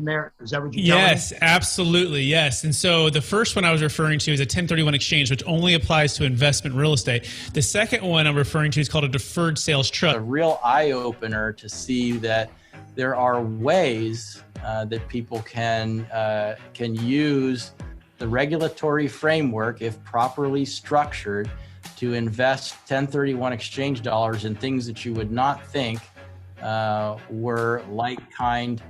there? Is that what you're telling me? Yes, absolutely. Yes. And so the first one I was referring to is a 1031 exchange, which only applies to investment real estate. The second one I'm referring to is called a deferred sales trust. A real eye-opener to see that there are ways that people can use the regulatory framework, if properly structured, to invest 1031 exchange dollars in things that you would not think were like-kind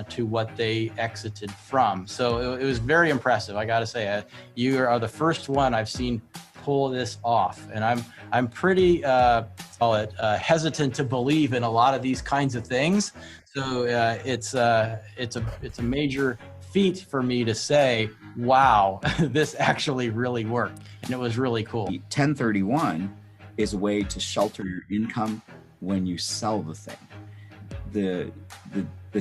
to what they exited from. So it was very impressive. I got to say, you are the first one I've seen pull this off, and I'm pretty hesitant to believe in a lot of these kinds of things. So it's a major feat for me to say, wow, this actually really worked, and it was really cool. 1031 is a way to shelter your income when you sell the thing. The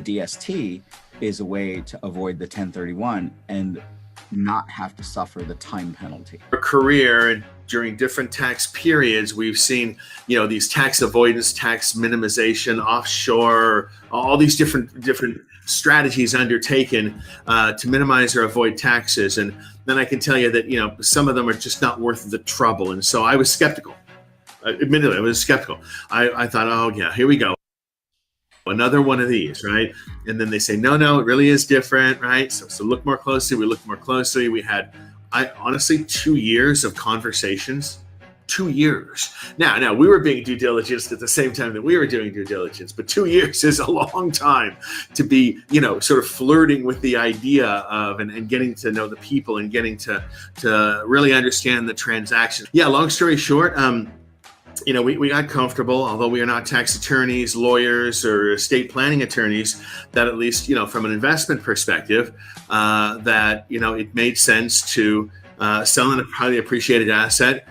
DST is a way to avoid the 1031 and not have to suffer the time penalty. Our career and during different tax periods, we've seen, these tax avoidance, tax minimization, offshore, all these different strategies undertaken to minimize or avoid taxes. And then I can tell you that, some of them are just not worth the trouble. And so I was skeptical. Admittedly, I was skeptical. I thought, oh yeah, here we go. Another one of these, right? And then they say, no, it really is different, right? So look more closely. We looked more closely. We had, honestly, 2 years of conversations. 2 years. Now we were being due diligence at the same time that we were doing due diligence, but 2 years is a long time to be, sort of flirting with the idea of and getting to know the people and getting to really understand the transaction. Yeah, long story short, we got comfortable, although we are not tax attorneys, lawyers, or estate planning attorneys, that at least, from an investment perspective, that, it made sense to sell a highly appreciated asset,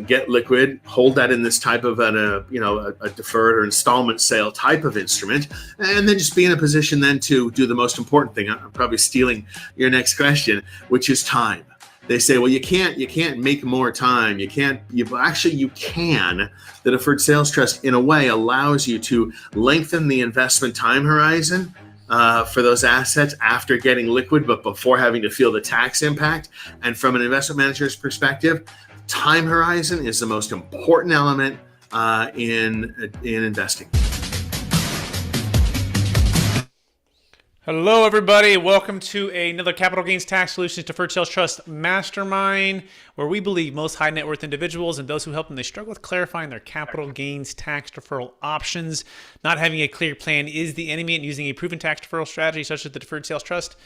get liquid, hold that in this type of a deferred or installment sale type of instrument, and then just be in a position then to do the most important thing. I'm probably stealing your next question, which is time. They say, well, you can't make more time. You can. The Deferred Sales Trust, in a way, allows you to lengthen the investment time horizon for those assets after getting liquid, but before having to feel the tax impact. And from an investment manager's perspective, time horizon is the most important element in investing. Hello, everybody. Welcome to another Capital Gains Tax Solutions Deferred Sales Trust Mastermind, where we believe most high net worth individuals and those who help them, they struggle with clarifying their capital gains tax deferral options. Not having a clear plan is the enemy, and using a proven tax deferral strategy such as the Deferred Sales Trust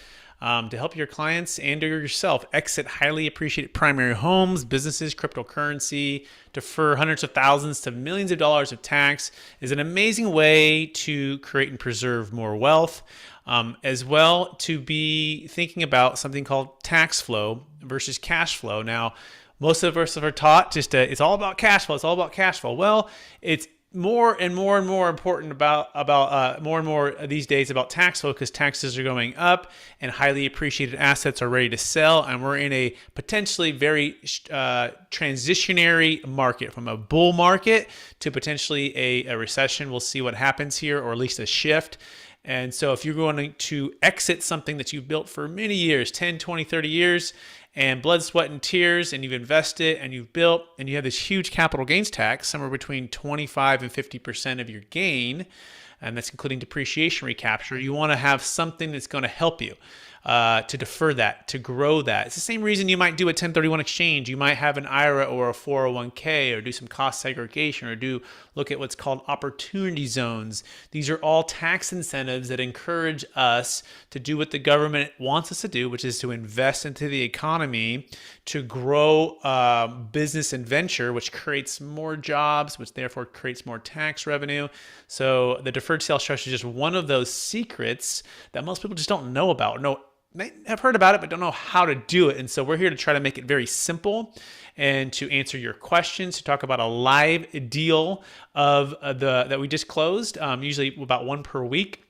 to help your clients and or yourself exit highly appreciated primary homes, businesses, cryptocurrency, defer hundreds of thousands to millions of dollars of tax is an amazing way to create and preserve more wealth. As well, to be thinking about something called tax flow versus cash flow. Now, most of us are taught it's all about cash flow. It's all about cash flow. Well, it's more and more and more important about more and more these days about tax flow, because taxes are going up and highly appreciated assets are ready to sell, and we're in a potentially very transitionary market, from a bull market to potentially a recession. We'll see what happens here, or at least a shift. And so if you're going to exit something that you've built for many years, 10, 20, 30 years, and blood, sweat, and tears, and you've invested and you've built, and you have this huge capital gains tax, somewhere between 25 and 50% of your gain, and that's including depreciation recapture, you want to have something that's going to help you to defer that, to grow that. It's the same reason you might do a 1031 exchange. You might have an IRA or a 401k, or do some cost segregation, or look at what's called opportunity zones. These are all tax incentives that encourage us to do what the government wants us to do, which is to invest into the economy, to grow business and venture, which creates more jobs, which therefore creates more tax revenue. So the deferred sales trust is just one of those secrets that most people just don't know about. May have heard about it, but don't know how to do it. And so we're here to try to make it very simple and to answer your questions, to talk about a live deal of that we just closed, usually about one per week.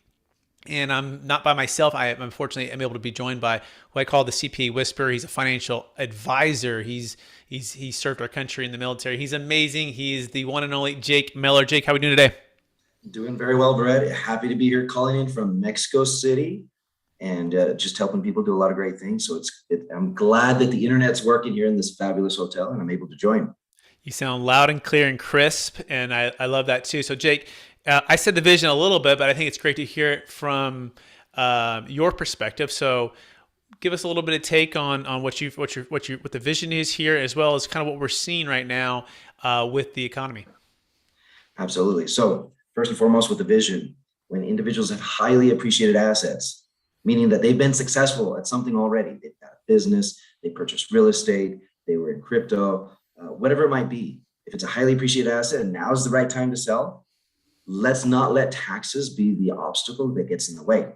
And I'm not by myself. I unfortunately am able to be joined by who I call the CPA Whisperer. He's a financial advisor. He served our country in the military. He's amazing. He is the one and only Jake Miller. Jake, how are we doing today? Doing very well, Brett. Happy to be here calling in from Mexico City. and just helping people do a lot of great things. So I'm glad that the internet's working here in this fabulous hotel, and I'm able to join. You sound loud and clear and crisp, and I love that too. So, Jake, I said the vision a little bit, but I think it's great to hear it from your perspective. So, give us a little bit of take on what the vision is here, as well as kind of what we're seeing right now with the economy. Absolutely. So, first and foremost, with the vision, when individuals have highly appreciated assets, meaning that they've been successful at something already, they've got a business, they purchased real estate, they were in crypto, whatever it might be. If it's a highly appreciated asset and now's the right time to sell, let's not let taxes be the obstacle that gets in the way.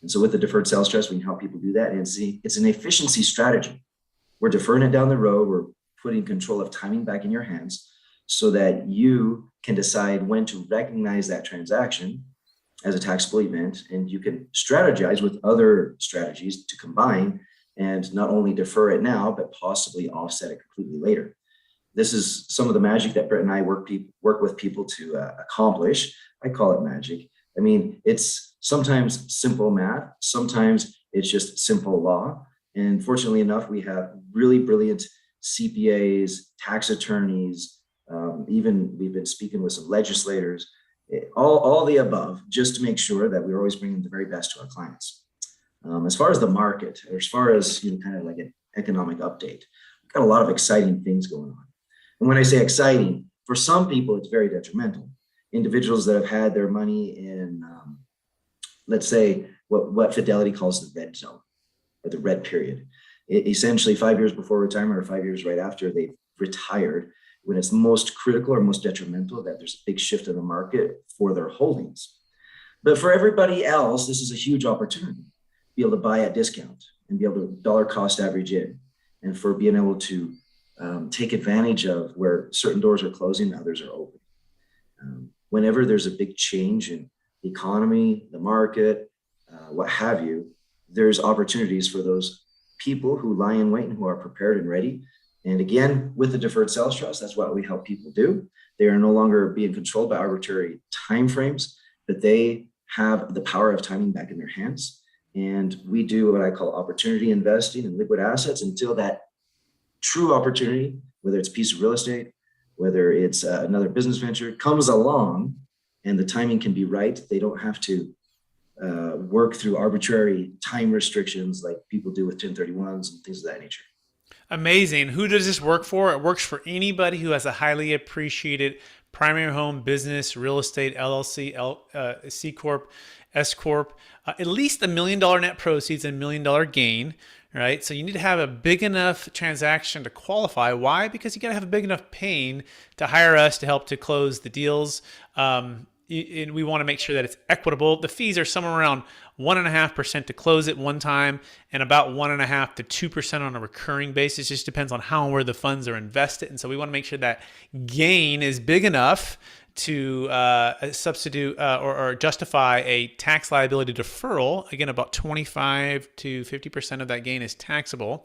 And so with the Deferred Sales Trust, we can help people do that. And it's an efficiency strategy. We're deferring it down the road. We're putting control of timing back in your hands so that you can decide when to recognize that transaction as a taxable event. And you can strategize with other strategies to combine and not only defer it now, but possibly offset it completely later. This is some of the magic that Brett and I work with people to accomplish. I call it magic. I mean, it's sometimes simple math, sometimes it's just simple law. And fortunately enough, we have really brilliant CPAs, tax attorneys, even we've been speaking with some legislators, all the above, just to make sure that we're always bringing the very best to our clients. As far as the market, or as far as kind of like an economic update, we've got a lot of exciting things going on. And when I say exciting, for some people, it's very detrimental. Individuals that have had their money in, let's say, what Fidelity calls the red zone, or the red period. Essentially 5 years before retirement or 5 years right after they've retired, when it's most critical or most detrimental that there's a big shift in the market for their holdings. But for everybody else, this is a huge opportunity. Be able to buy at discount and be able to dollar cost average in, and for being able to take advantage of where certain doors are closing and others are open. Whenever there's a big change in the economy, the market, what have you, there's opportunities for those people who lie in wait and who are prepared and ready. And again, with the Deferred Sales Trust, that's what we help people do. They are no longer being controlled by arbitrary timeframes, but they have the power of timing back in their hands. And we do what I call opportunity investing in liquid assets until that true opportunity, whether it's a piece of real estate, whether it's another business venture, comes along and the timing can be right. They don't have to work through arbitrary time restrictions like people do with 1031s and things of that nature. Amazing. Who does this work for? It works for anybody who has a highly appreciated primary home, business, real estate, LLC, C Corp, S Corp, at least $1 million net proceeds and $1 million gain, right? So you need to have a big enough transaction to qualify. Why? Because you got to have a big enough pain to hire us to help to close the deals. And we want to make sure that it's equitable. The fees are somewhere around 1.5% to close it one time, and about 1.5% to 2% on a recurring basis. Just depends on how and where the funds are invested. And so we want to make sure that gain is big enough to substitute or justify a tax liability deferral. Again, about 25 to 50% of that gain is taxable.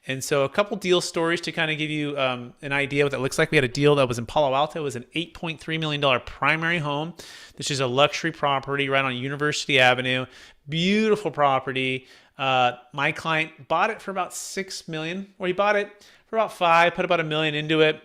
And so a couple deal stories to kind of give you an idea what that looks like. We had a deal that was in Palo Alto. It was an $8.3 million primary home. This is a luxury property right on University Avenue. Beautiful property. My client bought it for about $6 million, or he bought it for about $5 million, put about $1 million into it.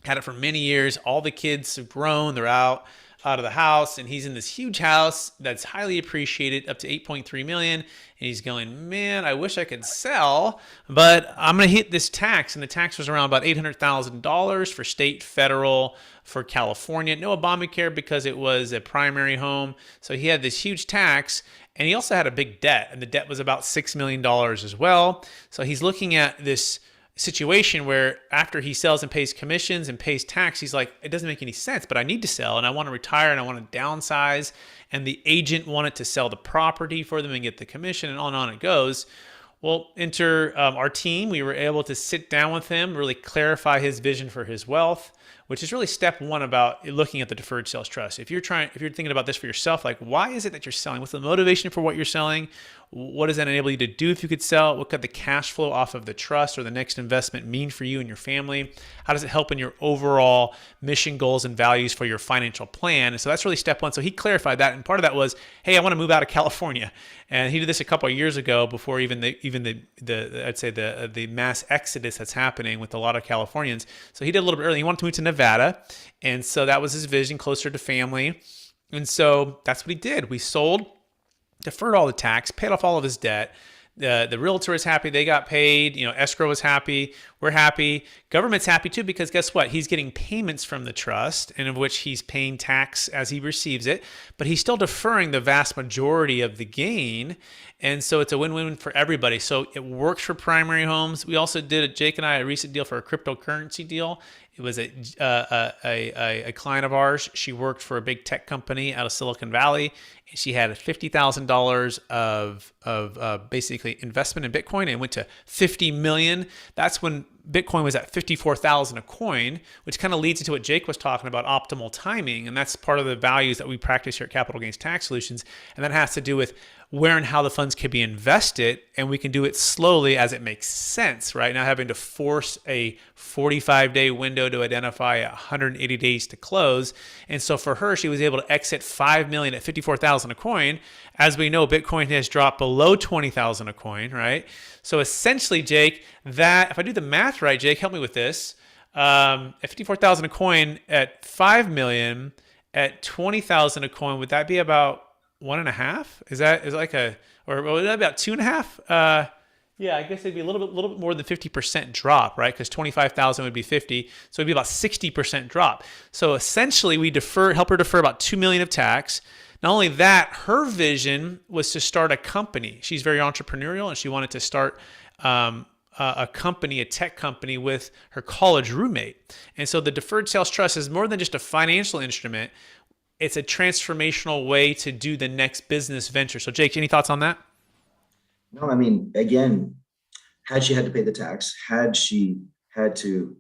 Had it for many years. All the kids have grown. They're out of the house, and he's in this huge house that's highly appreciated, up to $8.3 million. And he's going, man, I wish I could sell, but I'm going to hit this tax. And the tax was around about $800,000 for state, federal, for California. No Obamacare because it was a primary home. So he had this huge tax, and he also had a big debt, and the debt was about $6 million as well. So he's looking at this situation where after he sells and pays commissions and pays tax, he's like, it doesn't make any sense, but I need to sell and I want to retire and I want to downsize. And the agent wanted to sell the property for them and get the commission, and on it goes. Well, enter our team. We were able to sit down with him, really clarify his vision for his wealth. which is really step one about looking at the deferred sales trust. If you're thinking about this for yourself, like why is it that you're selling? What's the motivation for what you're selling? What does that enable you to do if you could sell? What could the cash flow off of the trust or the next investment mean for you and your family? How does it help in your overall mission, goals, and values for your financial plan? And so that's really step one. So he clarified that, and part of that was, hey, I want to move out of California, and he did this a couple of years ago before even the mass exodus that's happening with a lot of Californians. So he did a little bit early. He wanted to move to Nevada, and so that was his vision, closer to family. And so that's what he did. We sold, deferred all the tax, paid off all of his debt. The realtor is happy. They got paid. Escrow is happy. We're happy. Government's happy too, because guess what? He's getting payments from the trust, and of which he's paying tax as he receives it, but he's still deferring the vast majority of the gain. And so it's a win-win for everybody. So it works for primary homes. We also did, Jake and I, a recent deal for a cryptocurrency deal. It was a client of ours. She worked for a big tech company out of Silicon Valley. She had $50,000 of basically investment in Bitcoin, and it went to 50 million. That's when Bitcoin was at 54,000 a coin, which kind of leads into what Jake was talking about, optimal timing. And that's part of the values that we practice here at Capital Gains Tax Solutions. And that has to do with where and how the funds can be invested, and we can do it slowly as it makes sense, right? Not having to force a 45-day window to identify, 180 days to close. And so for her, she was able to exit 5 million at 54,000 a coin. As we know, Bitcoin has dropped below 20,000 a coin, right? So essentially, Jake, that if I do the math right, Jake, help me with this. At 54,000 a coin, at 5 million, at 20,000 a coin, would that be about 1.5? Is that or would that be about 2.5? Yeah, I guess it'd be a little bit more than 50% drop, right? Because 25,000 would be 50, so it'd be about 60% drop. So essentially, we help her defer about 2 million of tax. Not only that, her vision was to start a company. She's very entrepreneurial, and she wanted to start a company, a tech company, with her college roommate. And so the deferred sales trust is more than just a financial instrument. It's a transformational way to do the next business venture. So Jake, any thoughts on that? No, I mean, again, had she had to pay the tax, had she had to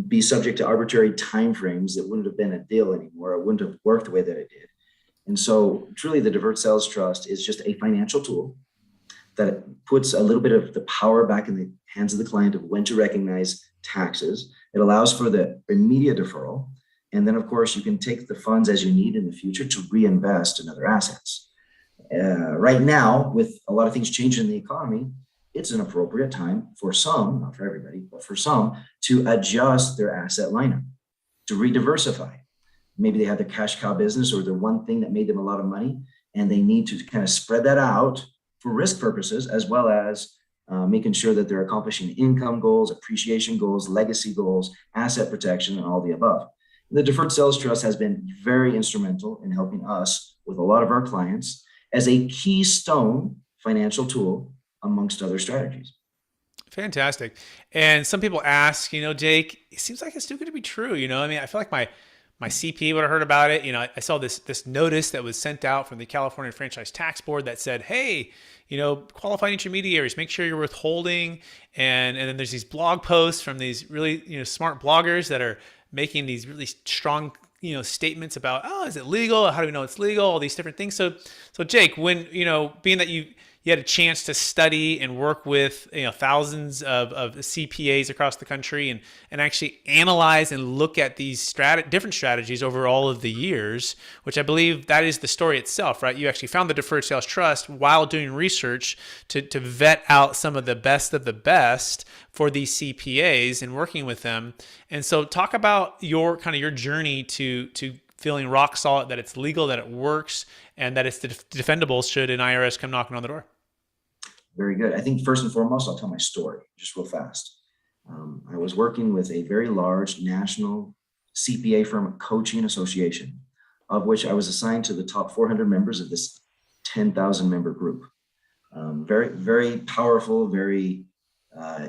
be subject to arbitrary timeframes, it wouldn't have been a deal anymore. It wouldn't have worked the way that it did. And so truly the Deferred Sales Trust is just a financial tool that puts a little bit of the power back in the hands of the client of when to recognize taxes. It allows for the immediate deferral. And then, of course, you can take the funds as you need in the future to reinvest in other assets. Right now, with a lot of things changing in the economy, it's an appropriate time for some, not for everybody, but for some, to adjust their asset lineup, to re-diversify. Maybe they have the cash cow business or the one thing that made them a lot of money, and they need to kind of spread that out for risk purposes, as well as making sure that they're accomplishing income goals, appreciation goals, legacy goals, asset protection, and all the above. The Deferred Sales Trust has been very instrumental in helping us with a lot of our clients as a keystone financial tool amongst other strategies. Fantastic. And some people ask, Jake, it seems like it's too good to be true. I mean, I feel like my CPA would have heard about it. I saw this notice that was sent out from the California Franchise Tax Board that said, hey, qualified intermediaries, make sure you're withholding. And then there's these blog posts from these really, smart bloggers that are making these really strong, statements about, is it legal? How do we know it's legal? All these different things. So Jake, when, being that you had a chance to study and work with, thousands of CPAs across the country and actually analyze and look at these different strategies over all of the years, which I believe that is the story itself, right? You actually found the Deferred Sales Trust while doing research to vet out some of the best for these CPAs and working with them. And so talk about your journey to feeling rock solid that it's legal, that it works, and that it's defendable should an IRS come knocking on the door. Very good. I think first and foremost, I'll tell my story just real fast. I was working with a very large national CPA firm coaching association, of which I was assigned to the top 400 members of this 10,000 member group. Very, very powerful, very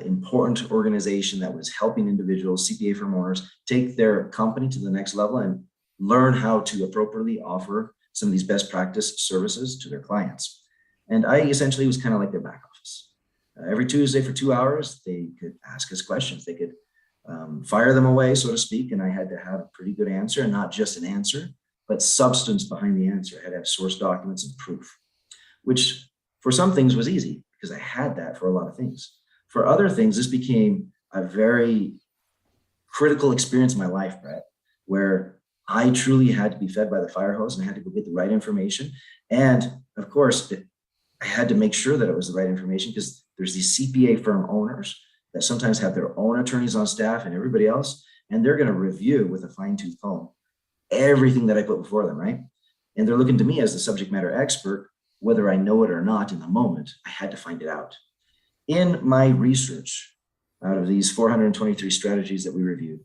important organization that was helping individuals, CPA firm owners, take their company to the next level and learn how to appropriately offer some of these best practice services to their clients. And I essentially was kind of like their back office. Every Tuesday for 2 hours, they could ask us questions. They could fire them away, so to speak. And I had to have a pretty good answer, and not just an answer, but substance behind the answer. I had to have source documents and proof, which for some things was easy because I had that for a lot of things. For other things, this became a very critical experience in my life, Brett, where I truly had to be fed by the fire hose, and I had to go get the right information. And of course, I had to make sure that it was the right information, because there's these CPA firm owners that sometimes have their own attorneys on staff and everybody else, and they're going to review with a fine-tooth comb everything that I put before them, right? And they're looking to me as the subject matter expert, whether I know it or not in the moment. I had to find it out. In my research, out of these 423 strategies that we reviewed,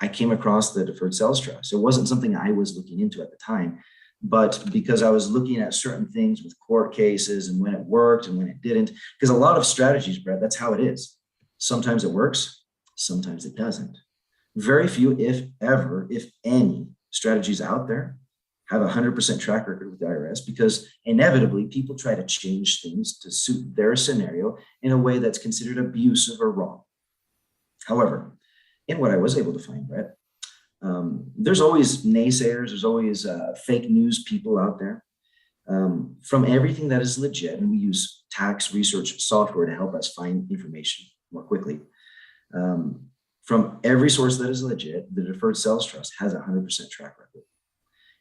I came across the Deferred Sales Trust. It wasn't something I was looking into at the time, but because I was looking at certain things with court cases and when it worked and when it didn't, because a lot of strategies, Brett, that's how it is. Sometimes it works, sometimes it doesn't. Very few, if ever, if any, strategies out there have a 100% track record with the IRS, because inevitably people try to change things to suit their scenario in a way that's considered abusive or wrong. However, in what I was able to find, Brett, there's always naysayers, there's always fake news people out there. From everything that is legit, and we use tax research software to help us find information more quickly. From every source that is legit, the Deferred Sales Trust has a 100% track record.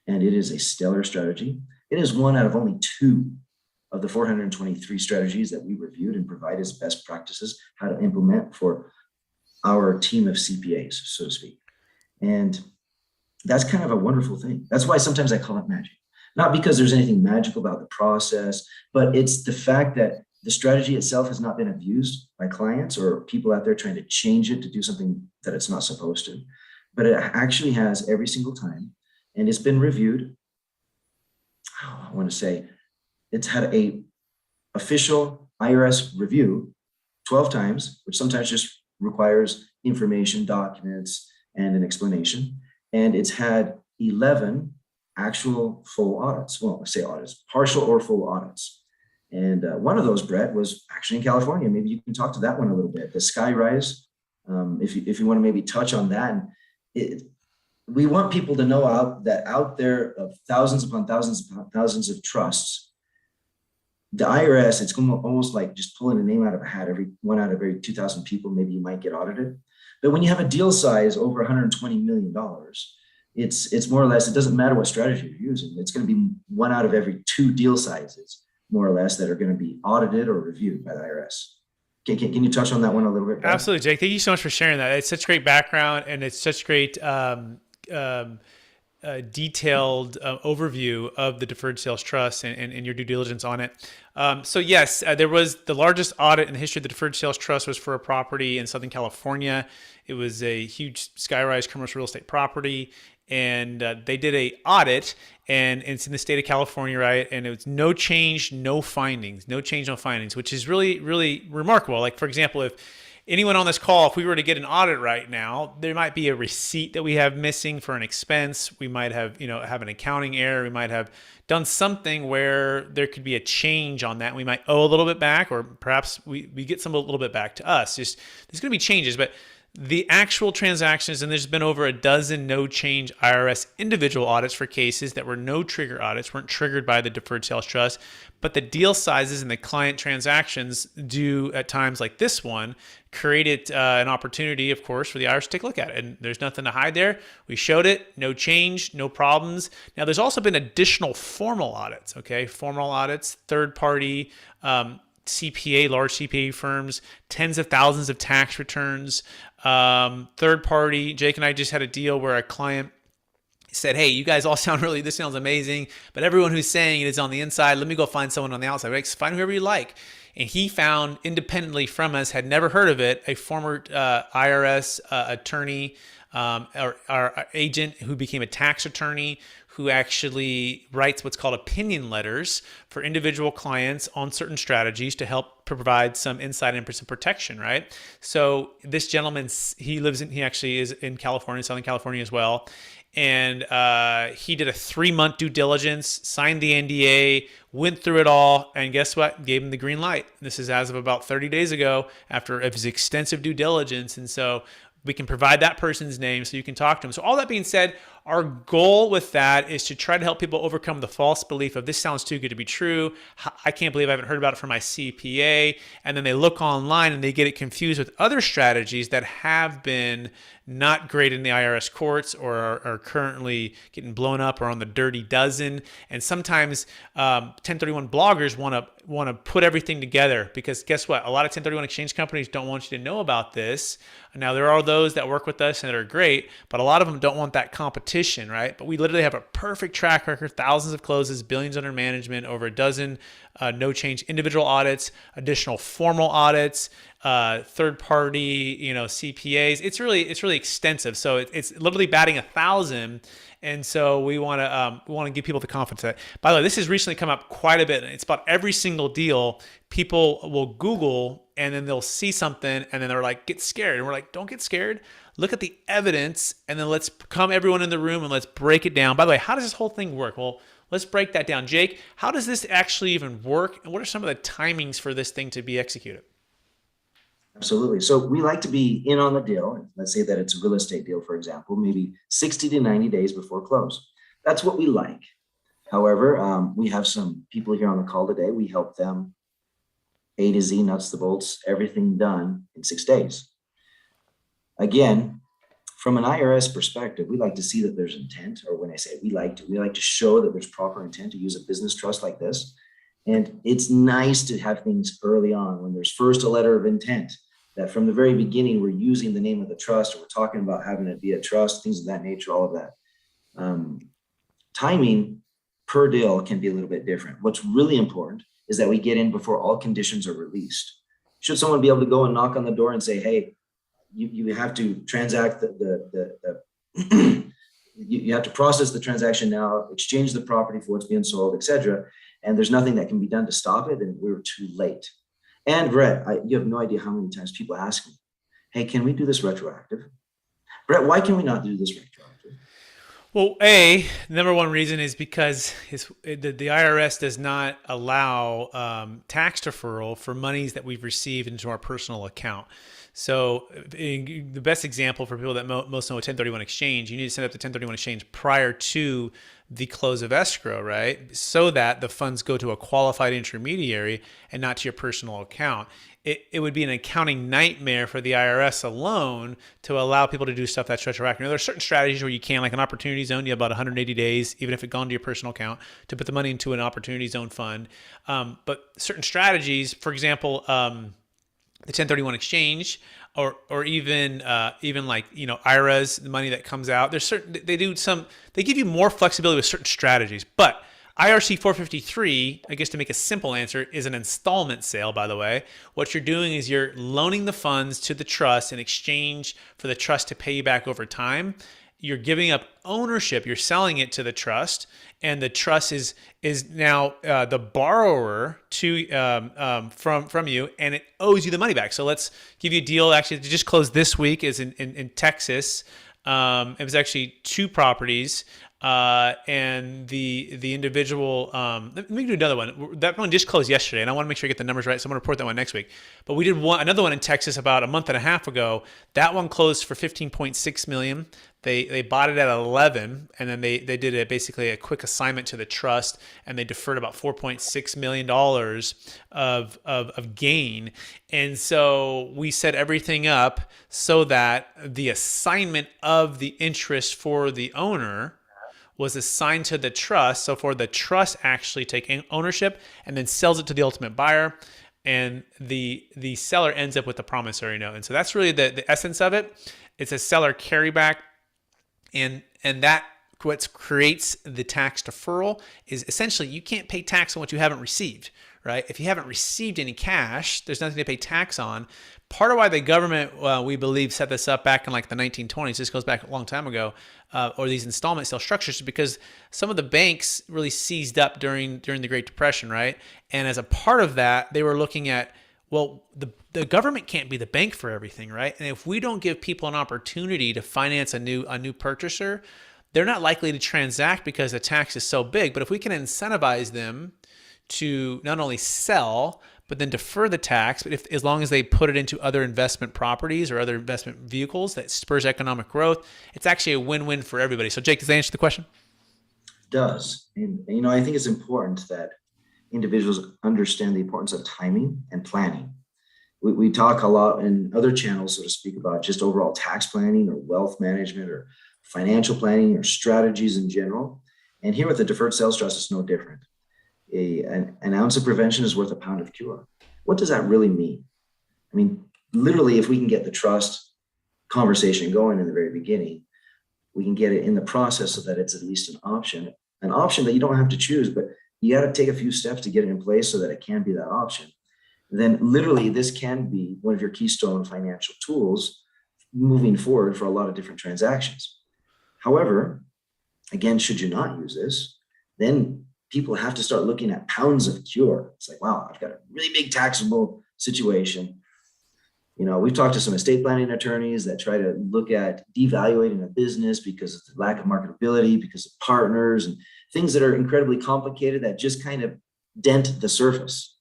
And it is a stellar strategy. It is one out of only 2 of the 423 strategies that we reviewed and provide as best practices how to implement for our team of CPAs, so to speak. And that's kind of a wonderful thing. That's why sometimes I call it magic. Not because there's anything magical about the process, but it's the fact that the strategy itself has not been abused by clients or people out there trying to change it to do something that it's not supposed to. But it actually has every single time. And it's been reviewed. I want to say it's had a official IRS review 12 times, which sometimes just requires information, documents, and an explanation. And it's had 11 actual full audits. Well, I say audits, partial or full audits. And one of those, Brett, was actually in California. Maybe you can talk to that one a little bit. The Skyrise, if you want to maybe touch on that. And we want people to know out there of thousands upon thousands of trusts, the IRS, it's almost like just pulling a name out of a hat. Every 1 out of every 2,000 people, maybe you might get audited. But when you have a deal size over $120 million, it's more or less, it doesn't matter what strategy you're using. It's going to be 1 out of every 2 deal sizes, more or less, that are going to be audited or reviewed by the IRS. Can you touch on that one a little bit, Brad? Absolutely, Jake. Thank you so much for sharing that. It's such great background, and it's such great detailed overview of the Deferred Sales Trust and your due diligence on it. So yes, there was the largest audit in the history of the Deferred Sales Trust was for a property in Southern California. It was a huge skyrise commercial real estate property. And they did a audit, and it's in the state of California, right? And it was no change, no findings, which is really, really remarkable. Like, for example, if anyone on this call, if we were to get an audit right now, there might be a receipt that we have missing for an expense. We might have, have an accounting error. We might have done something where there could be a change on that. We might owe a little bit back, or perhaps we get some a little bit back to us. Just there's going to be changes, but the actual transactions, and there's been over a dozen no change IRS individual audits for cases that were no trigger audits, weren't triggered by the Deferred Sales Trust, but the deal sizes and the client transactions do at times like this one created an opportunity, of course, for the IRS to take a look at it. And there's nothing to hide there. We showed it, no change, no problems. Now, there's also been additional formal audits, okay? Formal audits, third party, CPA, large CPA firms, tens of thousands of tax returns, third party. Jake and I just had a deal where a client said, hey, you guys all this sounds amazing, but everyone who's saying it is on the inside. Let me go find someone on the outside. Right? Find whoever you like. And he found independently from us, had never heard of it, a former IRS attorney, our agent who became a tax attorney, who actually writes what's called opinion letters for individual clients on certain strategies to help provide some insight and some protection, right? So this gentleman, he actually is in California, Southern California as well. and he did a 3-month due diligence, signed the NDA, went through it all, and guess what? Gave him the green light. This is as of about 30 days ago after his extensive due diligence. And so we can provide that person's name so you can talk to them. So all that being said, our goal with that is to try to help people overcome the false belief of this sounds too good to be true. I can't believe I haven't heard about it from my CPA. And then they look online and they get it confused with other strategies that have been not great in the IRS courts or are currently getting blown up or on the dirty dozen. And sometimes 1031 bloggers want to put everything together because guess what? A lot of 1031 exchange companies don't want you to know about this. Now, there are those that work with us and that are great, but a lot of them don't want that competition, right? But we literally have a perfect track record, thousands of closes, billions under management, over a dozen no change individual audits, additional formal audits, third party, CPAs. It's really extensive. So it's literally batting 1,000. And so we want to give people the confidence that, by the way, this has recently come up quite a bit. It's about every single deal. People will Google and then they'll see something and then they're like, get scared. And we're like, don't get scared. Look at the evidence and then let's come everyone in the room and let's break it down. By the way, how does this whole thing work? Well, let's break that down. Jake, how does this actually even work? And what are some of the timings for this thing to be executed? Absolutely. So we like to be in on the deal. Let's say that it's a real estate deal, for example, maybe 60 to 90 days before close. That's what we like. However, we have some people here on the call today. We help them A to Z, nuts to bolts, everything done in 6 days. Again, from an IRS perspective, we like to see that there's intent, or when I say we like to show that there's proper intent to use a business trust like this. And it's nice to have things early on when there's first a letter of intent, that from the very beginning, we're using the name of the trust, or we're talking about having it be a trust, things of that nature, all of that. Timing per deal can be a little bit different. What's really important is that we get in before all conditions are released. Should someone be able to go and knock on the door and say, hey, you have to transact you have to process the transaction now, exchange the property for what's being sold, etc. And there's nothing that can be done to stop it, and we're too late. And Brett, you have no idea how many times people ask me, hey, can we do this retroactive? Brett, why can we not do this retroactive? Well, number one reason is because the IRS does not allow tax deferral for monies that we've received into our personal account. So the best example for people that most know a 1031 exchange, you need to set up the 1031 exchange prior to the close of escrow, right? So that the funds go to a qualified intermediary and not to your personal account. It would be an accounting nightmare for the IRS alone to allow people to do stuff that's retroactive. There are certain strategies where you can, like an opportunity zone, you have about 180 days, even if it gone to your personal account, to put the money into an opportunity zone fund. But certain strategies, for example, the 1031 exchange, or even like IRAs, the money that comes out. There's certain they give you more flexibility with certain strategies. But IRC 453, I guess to make a simple answer, is an installment sale. By the way, what you're doing is you're loaning the funds to the trust in exchange for the trust to pay you back over time. You're giving up ownership. You're selling it to the trust, and the trust is now the borrower to from you, and it owes you the money back. So let's give you a deal. Actually, it just closed this week. Is in Texas. It was actually 2 properties, and the individual. Let me do another one. That one just closed yesterday, and I want to make sure I get the numbers right. So I'm going to report that one next week. But we did another one in Texas about a month and a half ago. That one closed for $15.6 million. They bought it at 11, and then they did basically a quick assignment to the trust, and they deferred about $4.6 million of gain. And so we set everything up so that the assignment of the interest for the owner was assigned to the trust. So for the trust actually take ownership and then sells it to the ultimate buyer, and the seller ends up with the promissory note. And so that's really the essence of it. It's a seller carryback. And that what creates the tax deferral is essentially you can't pay tax on what you haven't received, right? If you haven't received any cash, there's nothing to pay tax on. Part of why the government, we believe, set this up back in like the 1920s, this goes back a long time ago, or these installment sale structures, is because some of the banks really seized up during the Great Depression, right? And as a part of that, they were looking at, well, the government can't be the bank for everything, right? And if we don't give people an opportunity to finance a new purchaser, they're not likely to transact because the tax is so big. But if we can incentivize them to not only sell, but then defer the tax, but as long as they put it into other investment properties or other investment vehicles that spurs economic growth, it's actually a win-win for everybody. So Jake, does that answer the question? Does. And I think it's important that individuals understand the importance of timing and planning. We talk a lot in other channels, so to speak, about just overall tax planning or wealth management or financial planning or strategies in general. And here with the Deferred Sales Trust, it's no different. An ounce of prevention is worth a pound of cure. What does that really mean? I mean, literally, if we can get the trust conversation going in the very beginning, we can get it in the process so that it's at least an option that you don't have to choose, but you got to take a few steps to get it in place so that it can be that option. Then literally this can be one of your keystone financial tools moving forward for a lot of different transactions. However, again, should you not use this, then people have to start looking at pounds of cure. It's like, wow, I've got a really big taxable situation. We've talked to some estate planning attorneys that try to look at devaluating a business because of the lack of marketability, because of partners and things that are incredibly complicated that just kind of dent the surface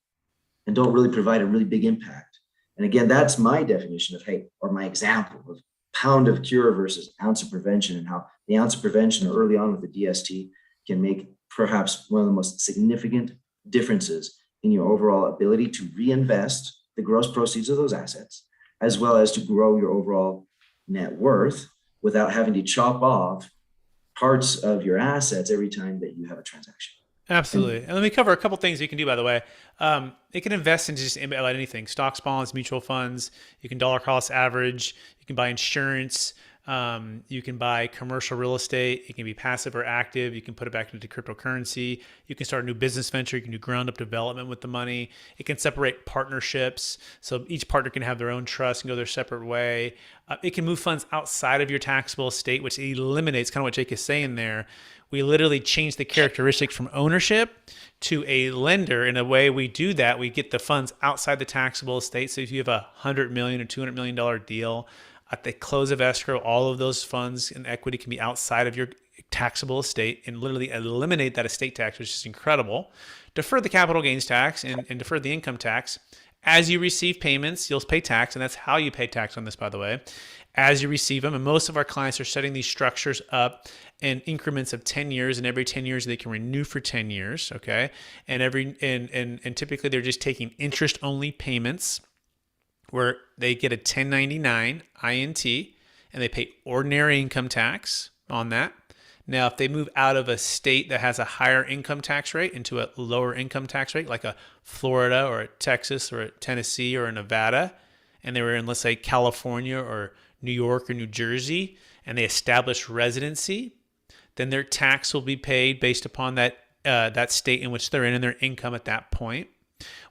and don't really provide a really big impact. And again, that's my definition of, or my example of pound of cure versus ounce of prevention, and how the ounce of prevention early on with the DST can make perhaps one of the most significant differences in your overall ability to reinvest the gross proceeds of those assets, as well as to grow your overall net worth without having to chop off parts of your assets every time that you have a transaction. Absolutely. And let me cover a couple things you can do, by the way. You can invest in just about anything: stocks, bonds, mutual funds. You can dollar cost average. You can buy insurance. You can buy commercial real estate. It can be passive or active. You can put it back into cryptocurrency. You can start a new business venture. You can do ground up development with the money. It can separate partnerships. So each partner can have their own trust and go their separate way. It can move funds outside of your taxable estate, which eliminates kind of what Jake is saying there. We literally change the characteristics from ownership to a lender. In a way we do that, we get the funds outside the taxable estate. So if you have a $100 million or $200 million deal, at the close of escrow, all of those funds and equity can be outside of your taxable estate and literally eliminate that estate tax, which is incredible. Defer the capital gains tax and defer the income tax. As you receive payments, you'll pay tax, and that's how you pay tax on this, by the way, as you receive them. And most of our clients are setting these structures up in increments of 10 years, and every 10 years they can renew for 10 years, okay? And typically they're just taking interest-only payments, where they get a 1099 INT and they pay ordinary income tax on that. Now, if they move out of a state that has a higher income tax rate into a lower income tax rate, like a Florida or a Texas or a Tennessee or a Nevada, and they were in, let's say, California or New York or New Jersey, and they establish residency, then their tax will be paid based upon that state in which they're in and their income at that point.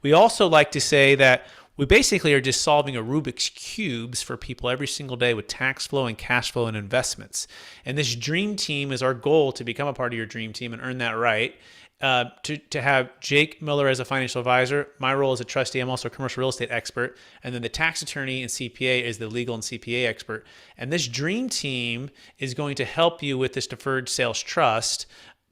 We also like to say that we basically are just solving a Rubik's Cubes for people every single day with tax flow and cash flow and investments. And this dream team is our goal, to become a part of your dream team and earn that right. To have Jake Miller as a financial advisor. My role as a trustee, I'm also a commercial real estate expert. And then the tax attorney and CPA is the legal and CPA expert. And this dream team is going to help you with this deferred sales trust,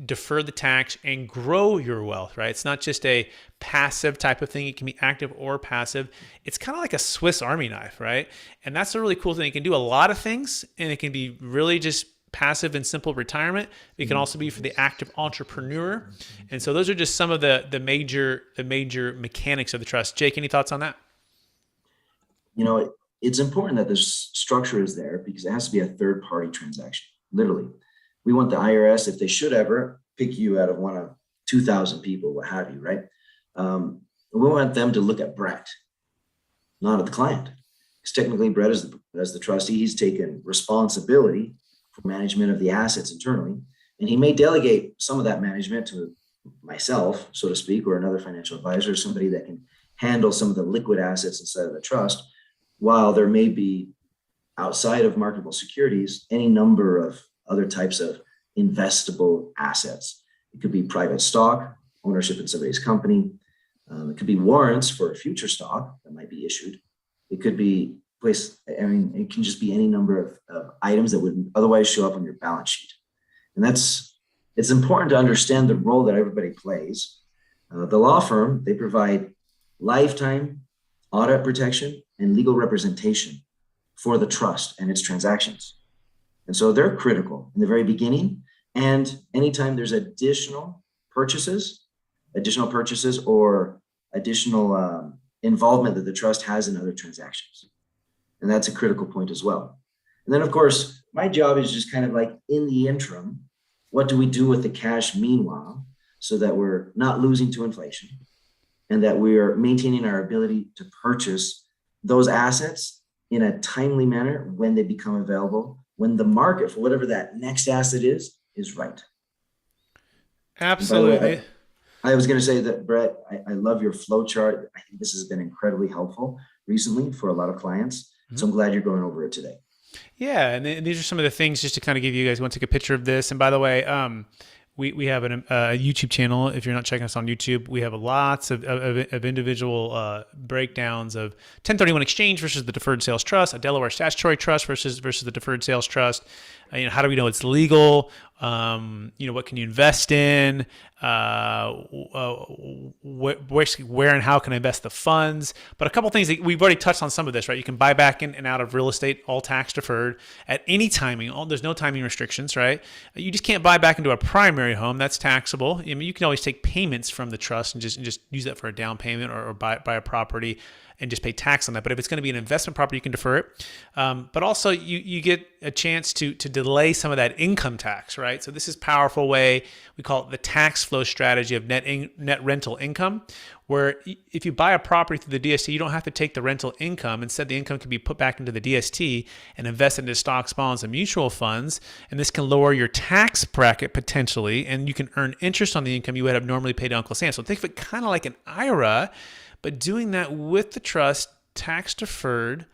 defer the tax, and grow your wealth, right? It's not just a passive type of thing. It can be active or passive. It's kind of like a Swiss Army knife, right? And that's a really cool thing. It can do a lot of things, and it can be really just passive and simple retirement. It can also be for the active entrepreneur. And so those are just some of the major mechanics of the trust. Jake, any thoughts on that? It's important that this structure is there because it has to be a third-party transaction, literally. We want the IRS, if they should ever pick you out of one of 2,000 people, what have you, right? We want them to look at Brett, not at the client. Because technically Brett, as the trustee, he's taken responsibility for management of the assets internally. And he may delegate some of that management to myself, so to speak, or another financial advisor, somebody that can handle some of the liquid assets inside of the trust, while there may be, outside of marketable securities, any number of other types of investable assets. It could be private stock, ownership in somebody's company. It could be warrants for a future stock that might be issued. It could be it can just be any number of items that would otherwise show up on your balance sheet. And it's important to understand the role that everybody plays. The law firm, they provide lifetime audit protection and legal representation for the trust and its transactions. And so they're critical in the very beginning. And anytime there's additional purchases or additional involvement that the trust has in other transactions. And that's a critical point as well. And then, of course, my job is just kind of like in the interim, what do we do with the cash meanwhile so that we're not losing to inflation and that we are maintaining our ability to purchase those assets in a timely manner when they become available, when the market for whatever that next asset is right. Absolutely. I was going to say that, Brett, I love your flow chart. I think this has been incredibly helpful recently for a lot of clients. So I'm glad you're going over it today. Yeah, and these are some of the things just to kind of give you guys want to take a picture of this. And by the way, we have a YouTube channel. If you're not checking us on YouTube, we have lots of individual breakdowns of 1031 exchange versus the deferred sales trust, a Delaware statutory trust versus the deferred sales trust. How do we know it's legal? What can you invest in? Where and how can I invest the funds? But a couple things that we've already touched on some of this, right? You can buy back in and out of real estate, all tax deferred at any timing. There's no timing restrictions, right? You just can't buy back into a primary home. That's taxable. You can always take payments from the trust and just use that for a down payment or buy a property and just pay tax on that. But if it's going to be an investment property, you can defer it. But also you get a chance to delay some of that income tax, right? So this is a powerful way. We call it the tax flow strategy of net rental income, where if you buy a property through the DST, you don't have to take the rental income. Instead, the income can be put back into the DST and invested into stocks, bonds, and mutual funds. And this can lower your tax bracket potentially, and you can earn interest on the income you would have normally paid to Uncle Sam. So think of it kind of like an IRA, but doing that with the trust, tax deferred,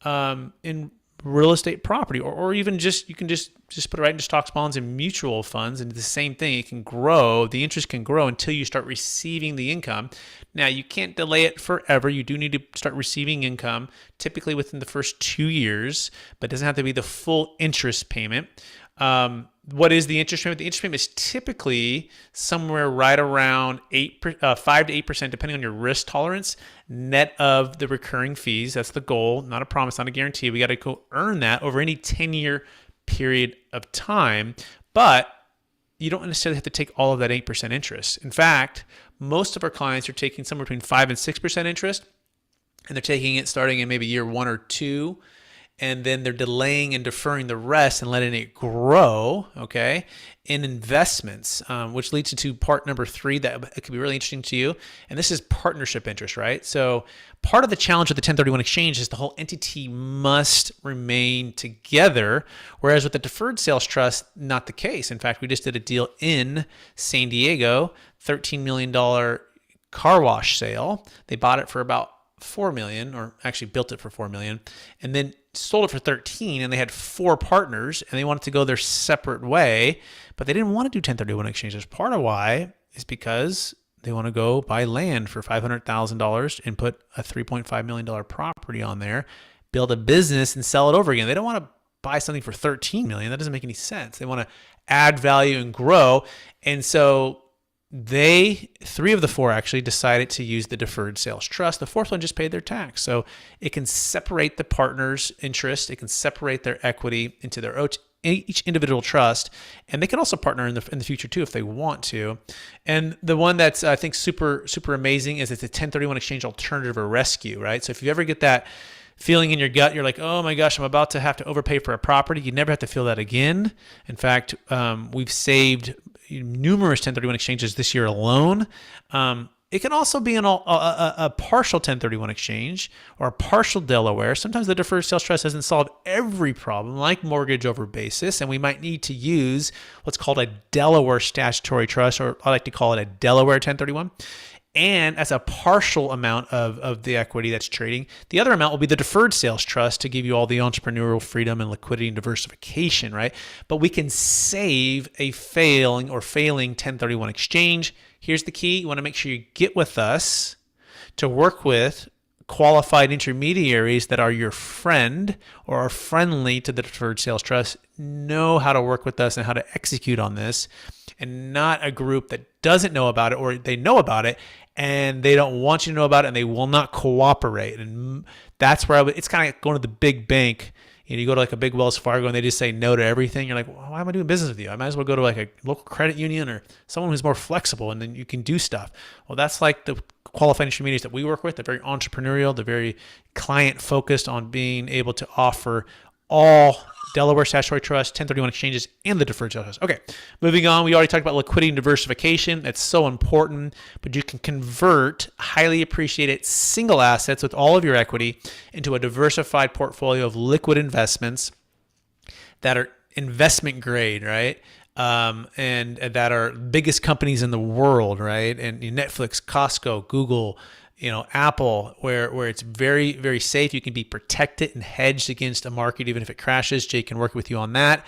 in real estate property, or even you can just put it right into stocks, bonds, and mutual funds, and the same thing. It can grow. The interest can grow until you start receiving the income. Now, you can't delay it forever. You do need to start receiving income, typically within the first 2 years, but it doesn't have to be the full interest payment. What is the interest payment? The interest payment is typically somewhere right around 5 to 8%, depending on your risk tolerance, net of the recurring fees. That's the goal, not a promise, not a guarantee. We got to go earn that over any 10-year period of time, but you don't necessarily have to take all of that 8% interest. In fact, most of our clients are taking somewhere between 5 and 6% interest, and they're taking it starting in maybe year 1 or 2. And then they're delaying and deferring the rest and letting it grow, okay, in investments, which leads to part number 3 that it could be really interesting to you. And this is partnership interest, right? So part of the challenge with the 1031 exchange is the whole entity must remain together, whereas with the deferred sales trust, not the case. In fact, we just did a deal in San Diego, $13 million car wash sale. They bought it for about $4 million, or actually built it for $4 million, and then sold it for 13, and they had 4 partners, and they wanted to go their separate way, but they didn't want to do 1031 exchanges. Part of why is because they want to go buy land for $500,000 and put a $3.5 million property on there, build a business, and sell it over again. They don't want to buy something for 13 million. That doesn't make any sense. They want to add value and grow, and so 3 of the 4 actually decided to use the deferred sales trust. The 4th one just paid their tax. So it can separate the partner's interest. It can separate their equity into their each individual trust. And they can also partner in the future too if they want to. And the one that's I think super, super amazing is it's a 1031 exchange alternative or rescue, right? So if you ever get that feeling in your gut, you're like, oh my gosh, I'm about to have to overpay for a property. You never have to feel that again. In fact, we've saved numerous 1031 exchanges this year alone. It can also be a partial 1031 exchange or a partial Delaware. Sometimes the deferred sales trust doesn't solve every problem, like mortgage over basis, and we might need to use what's called a Delaware statutory trust, or I like to call it a Delaware 1031. And as a partial amount of the equity that's trading, the other amount will be the deferred sales trust to give you all the entrepreneurial freedom and liquidity and diversification, right? But we can save a failing 1031 exchange. Here's the key. You want to make sure you get with us to work with qualified intermediaries that are your friend or are friendly to the deferred sales trust, know how to work with us and how to execute on this, and not a group that doesn't know about it, or they know about it and they don't want you to know about it and they will not cooperate. And that's where it's kind of like going to the big bank. You go to like a big Wells Fargo and they just say no to everything. You're like, well, why am I doing business with you? I might as well go to like a local credit union or someone who's more flexible, and then you can do stuff. Well, that's like the qualified intermediaries that we work with. They're very entrepreneurial. They're very client focused on being able to offer all Delaware statutory trust, 1031 exchanges, and the deferred sales trust. Okay, moving on. We already talked about liquidity and diversification. That's so important, but you can convert highly appreciated single assets with all of your equity into a diversified portfolio of liquid investments that are investment grade, right? And that are biggest companies in the world, right? And Netflix, Costco, Google, Apple, where it's very, very safe. You can be protected and hedged against a market, even if it crashes. Jake can work with you on that.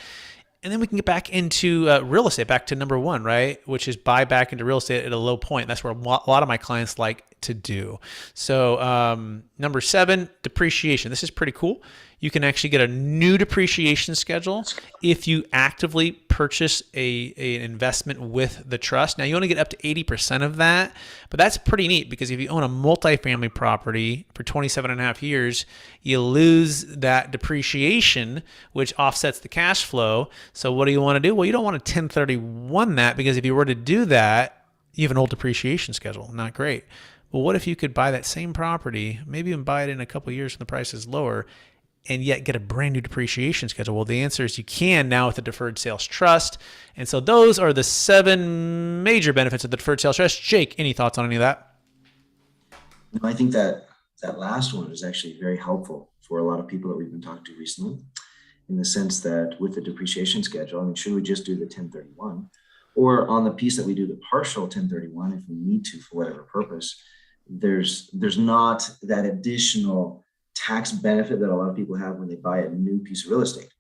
And then we can get back into real estate, back to number one, right? Which is buy back into real estate at a low point. That's where a lot of my clients like to do. So number 7, depreciation. This is pretty cool. You can actually get a new depreciation schedule if you actively purchase an investment with the trust. Now, you only get up to 80% of that, but that's pretty neat, because if you own a multifamily property for 27 and a half years, you lose that depreciation, which offsets the cash flow. So what do you want to do? Well, you don't want to 1031 that, because if you were to do that, you have an old depreciation schedule. Not great. Well, what if you could buy that same property, maybe even buy it in a couple of years when the price is lower, and yet get a brand new depreciation schedule? Well, the answer is you can now with the Deferred Sales Trust. And so those are the 7 major benefits of the Deferred Sales Trust. Jake, any thoughts on any of that? I think that last one is actually very helpful for a lot of people that we've been talking to recently, in the sense that with the depreciation schedule, should we just do the 1031? Or on the piece that we do the partial 1031, if we need to for whatever purpose, there's not that additional tax benefit that a lot of people have when they buy a new piece of real estate.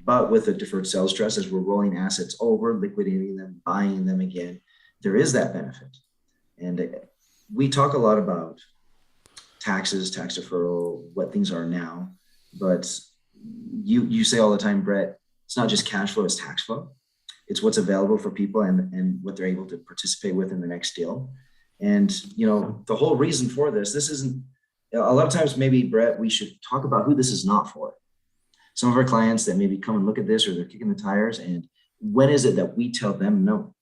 But with the deferred sales trust, as we're rolling assets over, liquidating them, buying them again, there is that benefit. And we talk a lot about taxes, tax deferral, what things are now, but you say all the time, Brett, it's not just cash flow, it's tax flow. It's what's available for people and what they're able to participate with in the next deal. And, the whole reason for this isn't, a lot of times, maybe, Brett, we should talk about who this is not for. Some of our clients that maybe come and look at this, or they're kicking the tires, and when is it that we tell them no?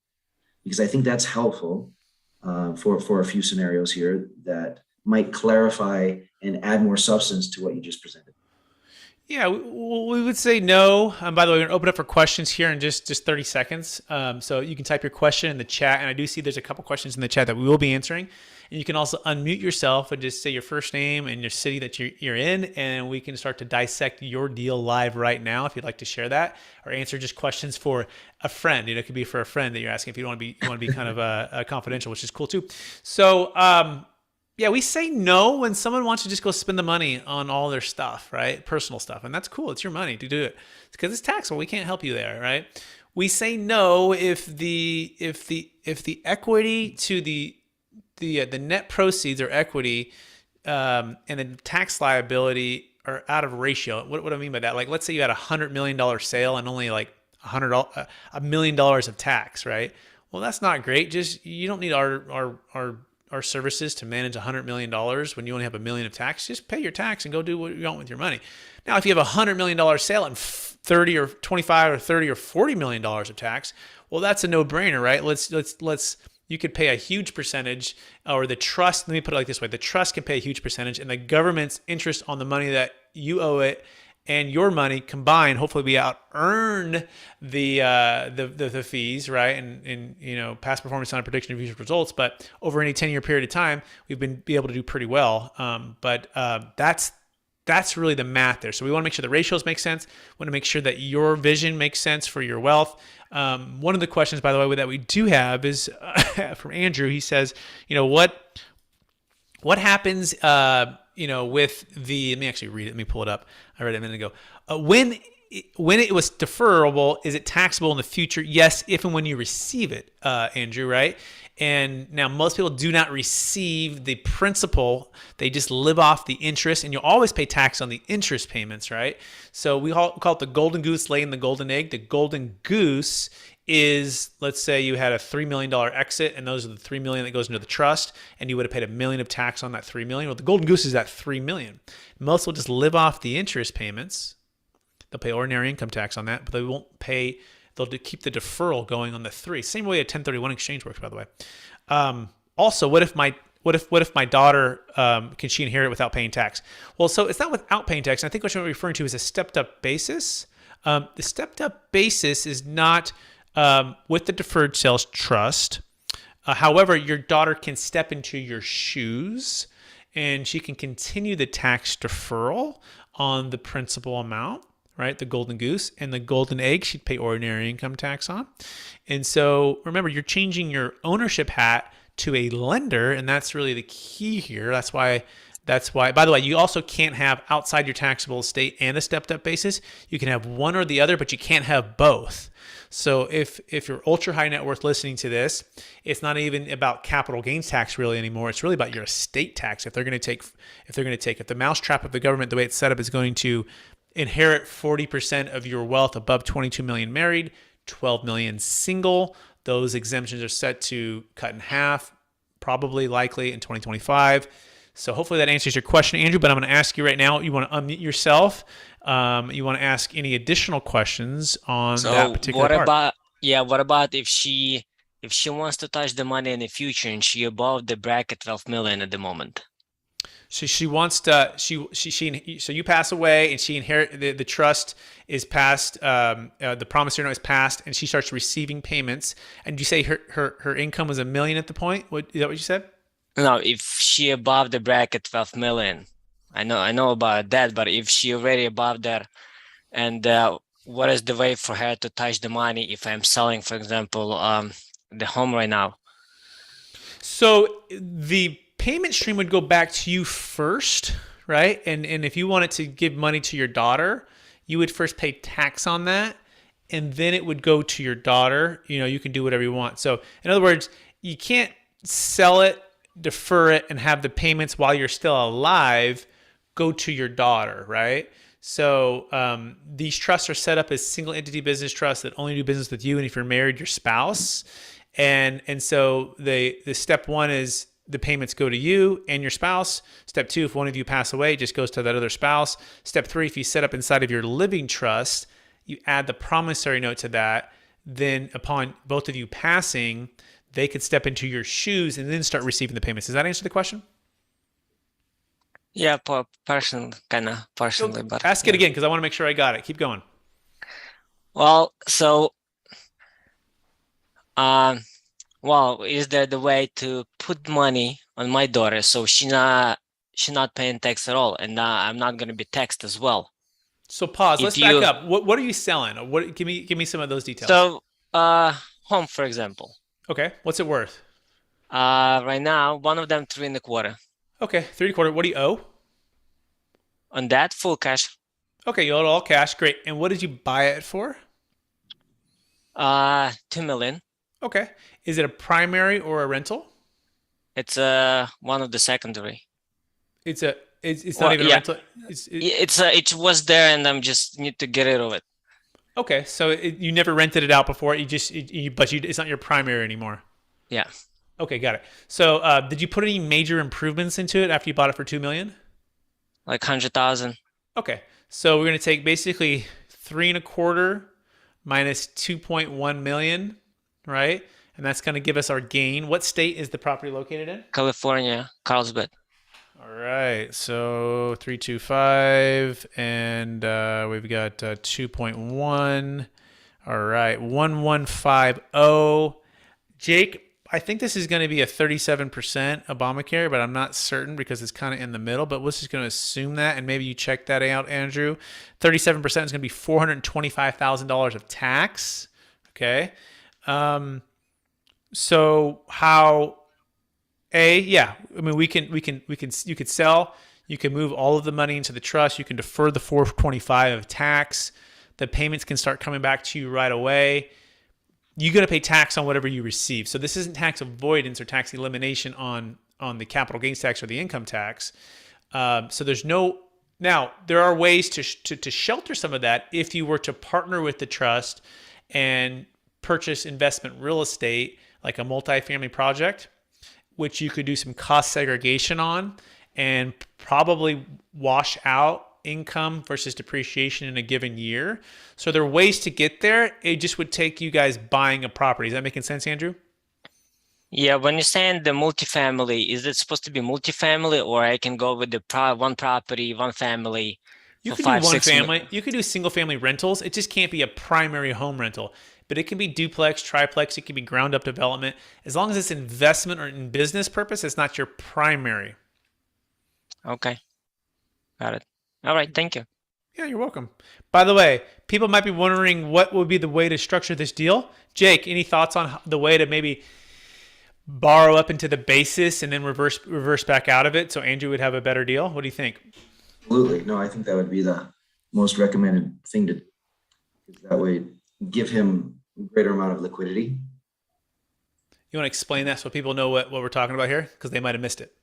Because I think that's helpful for a few scenarios here that might clarify and add more substance to what you just presented. Yeah, we would say no. By the way, we're going to open up for questions here in just 30 seconds. So you can type your question in the chat. And I do see there's a couple questions in the chat that we will be answering. And you can also unmute yourself and just say your first name and your city that you're in. And we can start to dissect your deal live right now if you'd like to share that, or answer just questions for a friend. It could be for a friend that you're asking if you want to be kind of confidential, which is cool too. So, yeah, we say no when someone wants to just go spend the money on all their stuff, right? Personal stuff. And that's cool. It's your money to do it. It's because it's taxable. We can't help you there, right? We say no if the equity to the net proceeds or equity and the tax liability are out of ratio. What do I mean by that? Like, let's say you had $100 million sale and only like $1 million of tax, right? Well, that's not great. You don't need our services to manage $100 million when you only have $1 million of tax. Just pay your tax and go do what you want with your money. Now, if you have $100 million sale and 30 or 25 or 30 or $40 million of tax, well, that's a no-brainer, right? You could pay a huge percentage, or the trust, let me put it like this way, the trust can pay a huge percentage, and the government's interest on the money that you owe it and your money combined, hopefully we out earn the fees, right? And past performance on a prediction of future results, but over any 10-year period of time, we've be able to do pretty well. But that's really the math there. So we want to make sure the ratios make sense. We want to make sure that your vision makes sense for your wealth. One of the questions, by the way, that we do have is from Andrew. He says, what happens, with the, let me actually read it. Let me pull it up. I read it a minute ago. When when it was deferrable, is it taxable in the future? Yes, if and when you receive it, Andrew, right? And now most people do not receive the principal. They just live off the interest, and you'll always pay tax on the interest payments, right? So we call it the golden goose laying the golden egg. The golden goose is, let's say you had a $3 million exit, and those are the $3 million that goes into the trust, and you would have paid $1 million of tax on that $3 million. Well, the golden goose is that $3 million. Most will just live off the interest payments. They'll pay ordinary income tax on that, but they won't pay. They'll keep the deferral going on the 3. Same way a 1031 exchange works, by the way. Also, what if my daughter can she inherit without paying tax? Well, so it's not without paying tax. I think what you're referring to is a stepped up basis. The stepped up basis is not with the Deferred Sales Trust. However, your daughter can step into your shoes, and she can continue the tax deferral on the principal amount, right? The golden goose, and the golden egg she'd pay ordinary income tax on. And so remember, you're changing your ownership hat to a lender, and that's really the key here. That's why, by the way, you also can't have outside your taxable estate and a stepped up basis. You can have one or the other, but you can't have both. So if you're ultra high net worth listening to this, it's not even about capital gains tax really anymore. It's really about your estate tax. If the mousetrap of the government, the way it's set up, is going to inherit 40% of your wealth above 22 million married, 12 million single. Those exemptions are set to cut in half, probably likely in 2025. So hopefully that answers your question, Andrew, but I'm going to ask you right now, you want to unmute yourself. You want to ask any additional questions on that particular part. What about if she wants to touch the money in the future and she above the bracket 12 million at the moment? So she wants to, so you pass away and she inherit, the trust is passed, the promissory note is passed, and she starts receiving payments. And you say her income was $1 million at the point? Is that what you said? No, if she above the bracket 12 million, I know about that, but if she already above that, and what is the way for her to touch the money if I'm selling, for example, the home right now? So the payment stream would go back to you first, right? And if you wanted to give money to your daughter, you would first pay tax on that, and then it would go to your daughter. You can do whatever you want. So in other words, you can't sell it, defer it, and have the payments while you're still alive go to your daughter, right? So these trusts are set up as single entity business trusts that only do business with you, and if you're married, your spouse. And so the step one is the payments go to you and your spouse. Step two, if one of you pass away, it just goes to that other spouse. Step three, if you set up inside of your living trust, you add the promissory note to that. Then upon both of you passing, they could step into your shoes and then start receiving the payments. Does that answer the question? Yeah, partially, but ask it again, because I want to make sure I got it. Keep going. Well, so, is there the way to put money on my daughter so she's not paying tax at all, and I'm not going to be taxed as well? So pause. Let's back up. What are you selling? Give me some of those details. So, home, for example. Okay. What's it worth? Right now, one of them 3.25. Okay, 3.25. What do you owe? On that, full cash. Okay, you owe it all cash. Great. And what did you buy it for? $2 million. Okay. Is it a primary or a rental? It's one of the secondary. It's not even a rental. It was there, and I'm just need to get rid of it. Okay, so you never rented it out before. It's not your primary anymore. Yeah. Okay, got it. So did you put any major improvements into it after you bought it for $2 million? Like 100,000. Okay, so we're gonna take basically 3.25 minus 2.1 million, right? And that's gonna give us our gain. What state is the property located in? California, Carlsbad. All right, so 325, and we've got 2.1. All right, 1150. Jake, I think this is going to be a 37% Obamacare, but I'm not certain because it's kind of in the middle. But we're just going to assume that, and maybe you check that out, Andrew. 37% is going to be $425,000 of tax. Okay, so how? Yeah, I mean, you could sell, you can move all of the money into the trust, you can defer the 425 of tax, The payments can start coming back to you right away. You got to pay tax on whatever you receive. So this isn't tax avoidance or tax elimination on the capital gains tax or the income tax. So there's no. Now there are ways to shelter some of that if you were to partner with the trust and purchase investment real estate like a multifamily project, which you could do some cost segregation on and probably wash out income versus depreciation in a given year. So there are ways to get there. It just would take you guys buying a property. Is that making sense, Andrew? Yeah, when you're saying the multifamily, is it supposed to be multifamily, or I can go with the one property, one family You for could five, do one 6 family. You could do single family rentals. It just can't be a primary home rental. But it can be duplex, triplex. It can be ground up development. As long as it's investment or in business purpose, it's not your primary. Okay, got it. All right, thank you. Yeah, you're welcome. By the way, people might be wondering what would be the way to structure this deal. Jake, any thoughts on the way to maybe borrow up into the basis and then reverse back out of it so Andrew would have a better deal? What do you think? Absolutely. No, I think that would be the most recommended thing to do. That way, give him a greater amount of liquidity. You want to explain that so people know what we're talking about here? Because they might have missed it.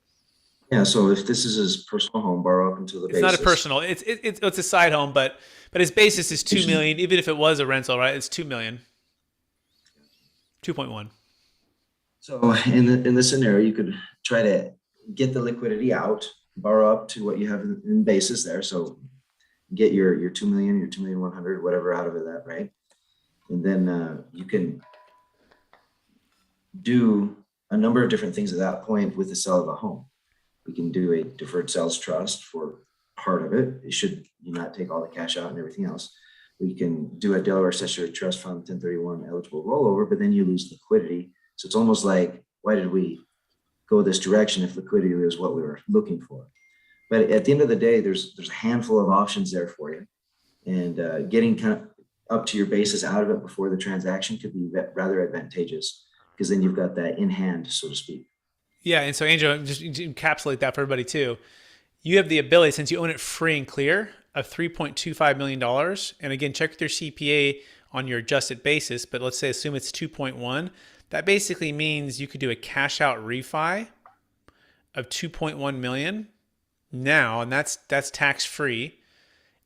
Yeah. So if this is his personal home, borrow up into the It's basis. not a personal. It's a side home, but his basis is $2 million. Even if it was a rental, right? It's $2 million. 2.1. So in this scenario, you could try to get the liquidity out, borrow up to what you have in basis there. So get your 2 million, your 2,100,000, whatever out of it, that right. And then you can do a number of different things at that point with the sale of a home. We can do a deferred sales trust for part of it. It should not take all the cash out and everything else. We can do a Delaware Statutory Trust Fund 1031 eligible rollover, but then you lose liquidity. So it's almost like, why did we go this direction if liquidity was what we were looking for? But at the end of the day, there's a handful of options there for you. And getting kind of up to your basis out of it before the transaction could be rather advantageous, because then you've got that in hand, so to speak. Yeah, and so Andrew, just encapsulate that for everybody too. You have the ability, since you own it free and clear, of $3.25 million. And again, check with your CPA on your adjusted basis, but let's say assume it's 2.1. That basically means you could do a cash out refi of 2.1 million now, and that's tax free.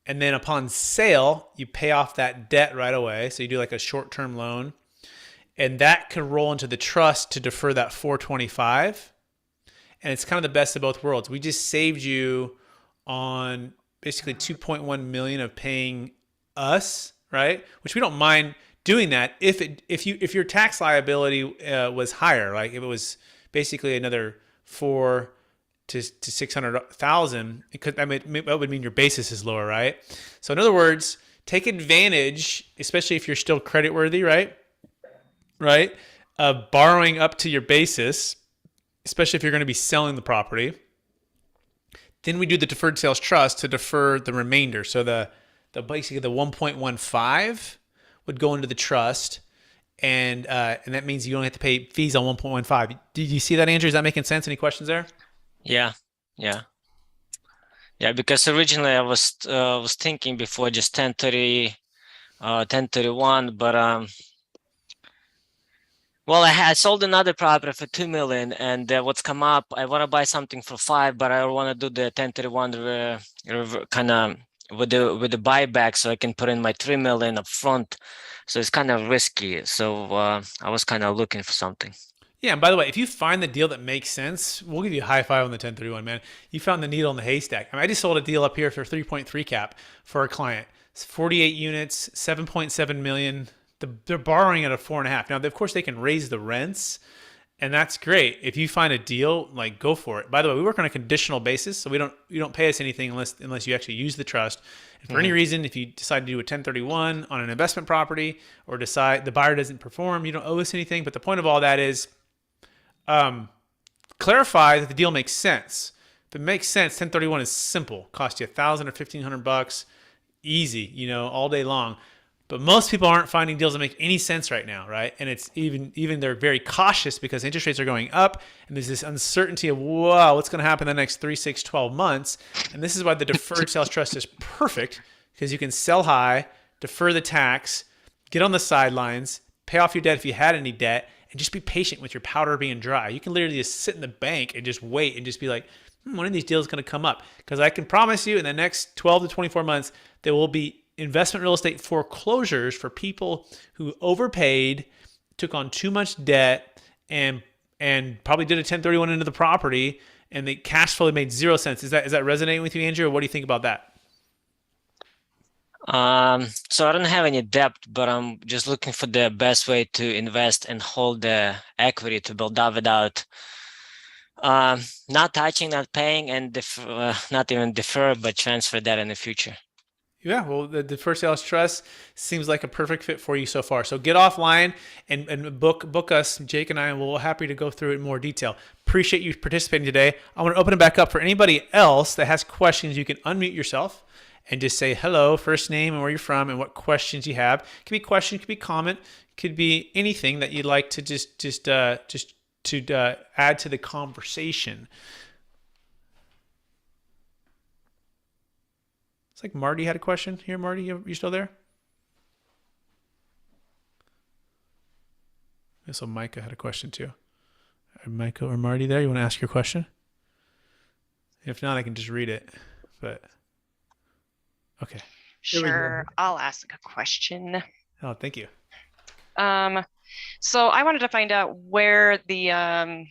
And then upon sale, you pay off that debt right away. So you do like a short-term loan, and that could roll into the trust to defer that 425. And it's kind of the best of both worlds. We just saved you on basically 2.1 million of paying us, right? Which we don't mind doing that if your tax liability was higher, like if it was basically another 4 to 600,000, that would mean your basis is lower, right? So in other words, take advantage, especially if you're still creditworthy, right? Of borrowing up to your basis, especially if you're going to be selling the property. Then we do the deferred sales trust to defer the remainder. So the basically the 1.15 would go into the trust, and that means you only have to pay fees on 1.15. Did you see that, Andrew? Is that making sense? Any questions there? Yeah. Because originally I was thinking before just 1031, but well, I sold another property for 2 million, and what's come up, I want to buy something for 5, but I want to do the 1031 kind of with the buyback, so I can put in my 3 million up front. So it's kind of risky. So I was kind of looking for something. Yeah, and by the way, if you find the deal that makes sense, we'll give you a high five on the 1031, man. You found the needle in the haystack. I just sold a deal up here for 3.3 cap for a client. It's 48 units, 7.7 million. They're borrowing at a 4.5. Now, of course, they can raise the rents, and that's great. If you find a deal, like, go for it. By the way, we work on a conditional basis, so you don't pay us anything unless you actually use the trust. And for any reason, if you decide to do a 1031 on an investment property, or decide the buyer doesn't perform, you don't owe us anything. But the point of all that is clarify that the deal makes sense. If it makes sense, 1031 is simple. Cost you $1,000 or $1,500, easy, all day long. But most people aren't finding deals that make any sense right now, right? And it's even they're very cautious because interest rates are going up, and there's this uncertainty of, wow, what's going to happen in the next 3, 6, 12 months? And this is why the deferred sales trust is perfect, because you can sell high, defer the tax, get on the sidelines, pay off your debt if you had any debt, and just be patient with your powder being dry. You can literally just sit in the bank and just wait and just be like, when are these deals going to come up? Because I can promise you in the next 12 to 24 months, there will be investment real estate foreclosures for people who overpaid, took on too much debt, and probably did a 1031 into the property, and the cash flow made 0 cents. Is that resonating with you, Andrew? Or what do you think about that? So I don't have any debt, but I'm just looking for the best way to invest and hold the equity to build up without not touching, not paying, and not even defer, but transfer that in the future. Yeah, well, the Deferred Sales Trust seems like a perfect fit for you so far. So get offline and book us, Jake and I, and we're happy to go through it in more detail. Appreciate you participating today. I want to open it back up for anybody else that has questions. You can unmute yourself and just say hello, first name, and where you're from, and what questions you have. It could be question, could be comment, could be anything that you'd like to just add to the conversation. It's like Marty had a question here. Marty, you still there? So Micah had a question too. Are Micah or Marty there? You want to ask your question? If not, I can just read it. But okay. Sure, I'll ask a question. Oh, thank you. So I wanted to find out where the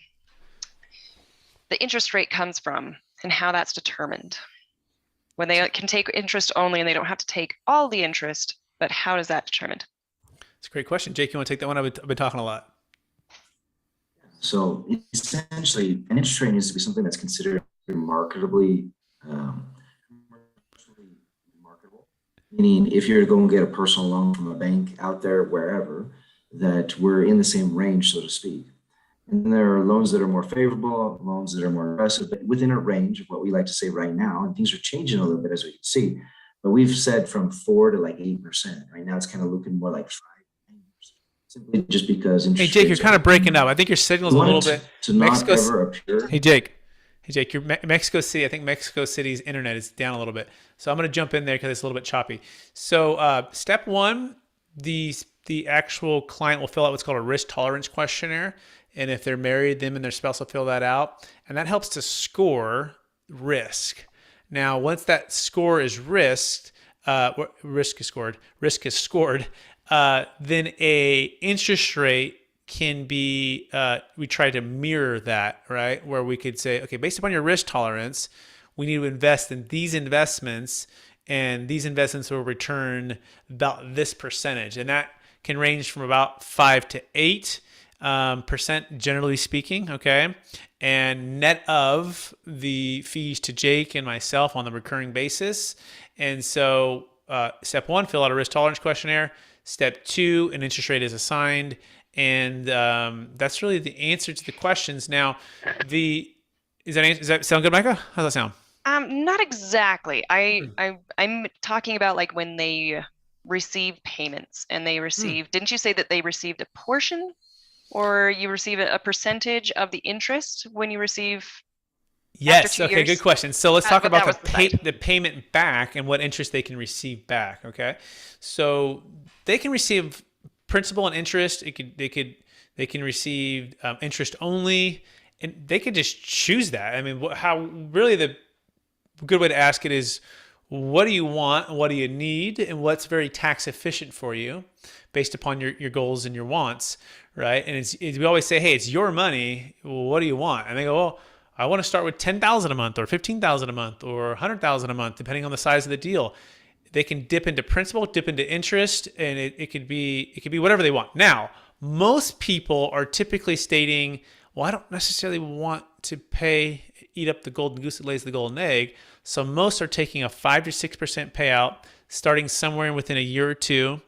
interest rate comes from and how that's determined. When they can take interest only and they don't have to take all the interest, but how is that determined? It's a great question. Jake, you want to take that one? I've been talking a lot. So essentially, an interest rate needs to be something that's considered marketably marketable. Meaning, if you're to go and get a personal loan from a bank out there, wherever, that we're in the same range, so to speak. And there are loans that are more favorable, loans that are more aggressive, but within a range of what we like to say right now. And things are changing a little bit, as we can see. But we've said from 4 to like 8%. Right now, it's kind of looking more like 5%. Simply just because. Hey, Jake, you're kind of breaking up. I think your signal's a little bit. To not ever appear. Hey, Jake, you're Mexico City. I think Mexico City's internet is down a little bit. So I'm going to jump in there because it's a little bit choppy. So step one, the actual client will fill out what's called a risk tolerance questionnaire. And if they're married, them and their spouse will fill that out. And that helps to score risk. Now, once that score is risk is scored, then a interest rate can be, we try to mirror that, right? Where we could say, okay, based upon your risk tolerance, we need to invest in these investments, and these investments will return about this percentage. And that can range from about 5 to 8%, generally speaking, okay? And net of the fees to Jake and myself on the recurring basis. And so step one, fill out a risk tolerance questionnaire. Step two, an interest rate is assigned. And that's really the answer to the questions. Now, does that sound good, Micah? How's that sound? Not exactly. I'm talking about like when they receive payments and they receive, didn't you say that they received a portion? Or you receive a percentage of the interest when you receive? Yes. Okay. Years? Good question. So let's talk about the payment back and what interest they can receive back. Okay. So they can receive principal and interest. They can receive interest only, and they could just choose that. I mean, how really the good way to ask it is, what do you want? What do you need? And what's very tax efficient for you based upon your goals and your wants, right? And we always say, hey, it's your money. Well, what do you want? And they go, well, I want to start with $10,000 a month or $15,000 a month or $100,000 a month, depending on the size of the deal. They can dip into principal, dip into interest, and it could be whatever they want. Now, most people are typically stating, well, I don't necessarily want to eat up the golden goose that lays the golden egg. So most are taking a 5 to 6% payout, starting somewhere within a year or two.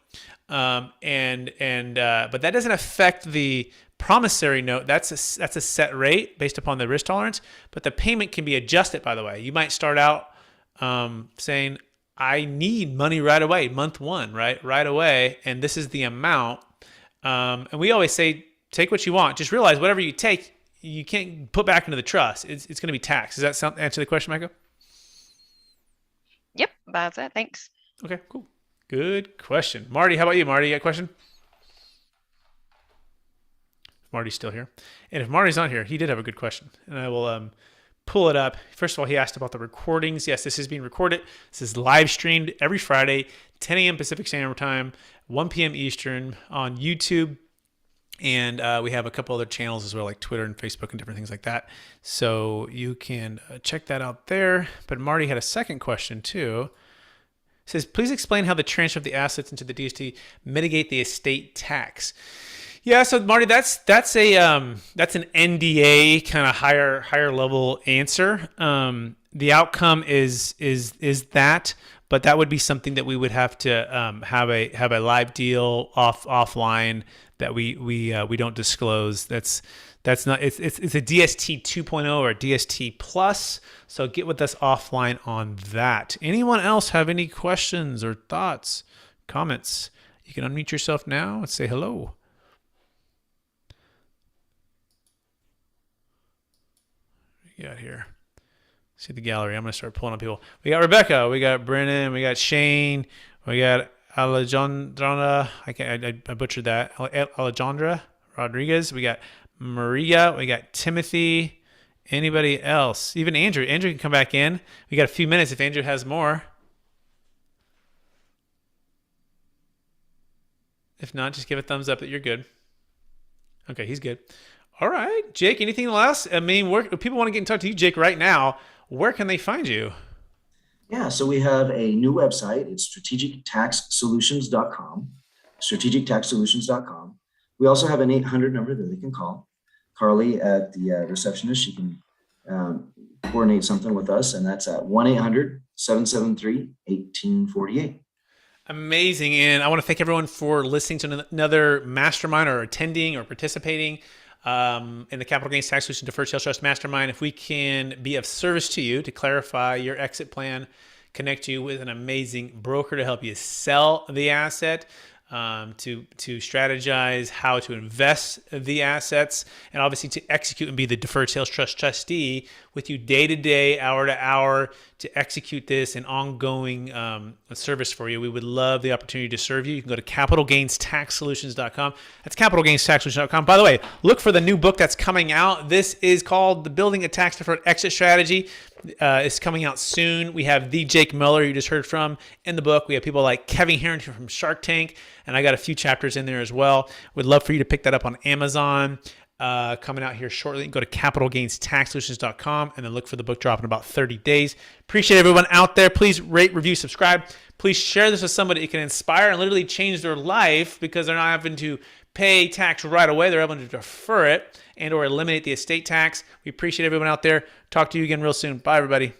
But that doesn't affect the promissory note. That's a set rate based upon the risk tolerance, but the payment can be adjusted, by the way. You might start out saying, I need money right away, month one, right away, and this is the amount. And we always say, take what you want. Just realize whatever you take, you can't put back into the trust. It's going to be taxed. Does that answer the question, Michael? Yep, that's it. Thanks. Okay, cool. Good question. Marty, how about you? Marty, you got a question? Marty's still here. And if Marty's not here, he did have a good question. And I will pull it up. First of all, he asked about the recordings. Yes, this is being recorded. This is live streamed every Friday, 10 a.m. Pacific Standard Time, 1 p.m. Eastern on YouTube. And we have a couple other channels as well, like Twitter and Facebook and different things like that. So you can check that out there. But Marty had a second question too. It says, please explain how the transfer of the assets into the DST mitigate the estate tax. Yeah, so Marty, that's an NDA kind of higher level answer. The outcome is that, but that would be something that we would have to have a live deal offline that we don't disclose. That's not it's a DST 2.0 or a DST plus. So get with us offline on that. Anyone else have any questions or thoughts, comments? You can unmute yourself now and say hello. What we got here? See the gallery. I'm gonna start pulling up people. We got Rebecca. We got Brennan. We got Shane. We got Alejandra. I butchered that. Alejandra Rodriguez. We got Maria. We got Timothy. Anybody else? Even Andrew. Andrew can come back in. We got a few minutes if Andrew has more. If not, just give a thumbs up that you're good. Okay, he's good. All right, Jake, anything else? I mean, if people want to get in touch with you, Jake, right now, where can they find you? Yeah, so we have a new website. It's strategictaxsolutions.com, strategictaxsolutions.com. We also have an 800 number that they can call. Carly at the receptionist, she can coordinate something with us, and that's at 1-800-773-1848. Amazing. And I want to thank everyone for listening to another mastermind or attending or participating in the Capital Gains Tax Solution Deferred Sales Trust Mastermind. If we can be of service to you to clarify your exit plan, connect you with an amazing broker to help you sell the asset, to strategize how to invest the assets, and obviously to execute and be the Deferred Sales Trust trustee with you day to day, hour to hour, to execute this and ongoing service for you. We would love the opportunity to serve you. You can go to capitalgainstaxsolutions.com. That's capitalgainstaxsolutions.com. By the way, look for the new book that's coming out. This is called The Building a Tax Deferred Exit Strategy. It's coming out soon. We have the Jake Miller you just heard from in the book. We have people like Kevin Harrington from Shark Tank, and I got a few chapters in there as well. We'd love for you to pick that up on Amazon. Coming out here shortly. You can go to capitalgainstaxsolutions.com and then look for the book drop in about 30 days. Appreciate everyone out there. Please rate, review, subscribe. Please share this with somebody it can inspire and literally change their life because they're not having to pay tax right away. They're able to defer it and or eliminate the estate tax. We appreciate everyone out there. Talk to you again real soon. Bye, everybody.